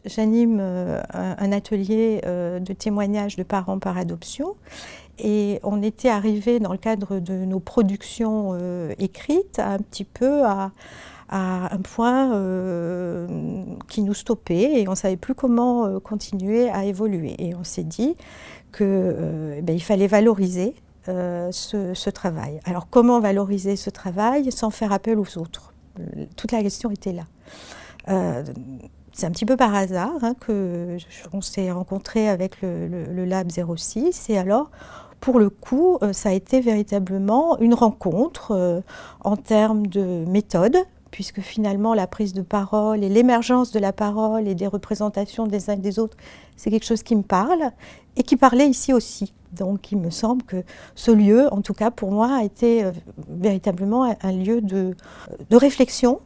J'anime un atelier de témoignages de parents par adoption et on était arrivé dans le cadre de nos productions écrites un petit peu à un point qui nous stoppait et on ne savait plus comment continuer à évoluer. Et on s'est dit qu'il fallait valoriser ce travail. Alors comment valoriser ce travail sans faire appel aux autres? Toute la question était là. C'est un petit peu par hasard qu'on s'est rencontrés avec le Lab 06 et alors pour le coup ça a été véritablement une rencontre en termes de méthode, puisque finalement la prise de parole et l'émergence de la parole et des représentations des uns et des autres, c'est quelque chose qui me parle et qui parlait ici aussi. Donc il me semble que ce lieu, en tout cas pour moi, a été véritablement un lieu de réflexion,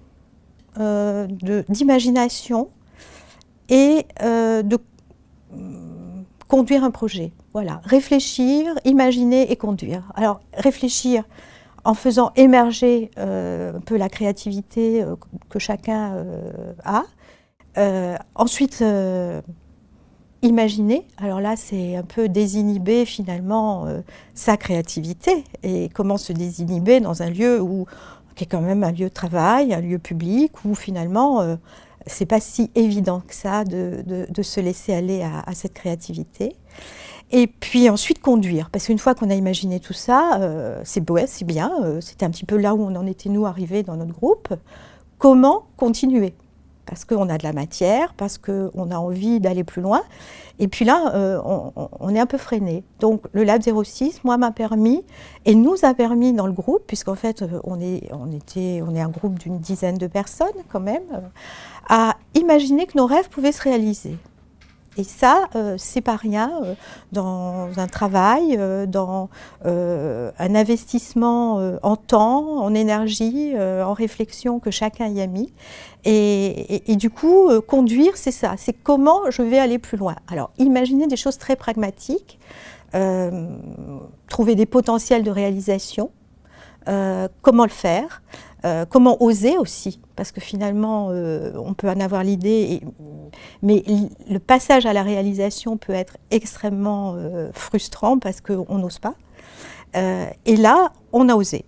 d'imagination et de conduire un projet. Voilà, réfléchir, imaginer et conduire. Alors réfléchir en faisant émerger un peu la créativité que chacun a. Ensuite, imaginer, alors là c'est un peu désinhiber finalement sa créativité et comment se désinhiber dans un lieu qui est quand même un lieu de travail, un lieu public où finalement c'est pas si évident que ça de se laisser aller à cette créativité. Et puis ensuite conduire, parce qu'une fois qu'on a imaginé tout ça, c'est beau, c'est bien, c'était un petit peu là où on en était nous arrivés dans notre groupe. Comment continuer? Parce qu'on a de la matière, parce qu'on a envie d'aller plus loin. Et puis là, on est un peu freiné. Donc le Lab 06, moi, m'a permis, et nous a permis dans le groupe, puisqu'en fait, on est un groupe d'une dizaine de personnes quand même, à imaginer que nos rêves pouvaient se réaliser. Et ça, c'est pas rien dans un travail, dans un investissement en temps, en énergie, en réflexion que chacun y a mis. Et du coup, conduire, c'est ça, c'est comment je vais aller plus loin. Alors, imaginer des choses très pragmatiques, trouver des potentiels de réalisation, comment le faire, comment oser aussi, parce que finalement on peut en avoir l'idée, mais le passage à la réalisation peut être extrêmement frustrant parce qu'on n'ose pas. Et là, on a osé.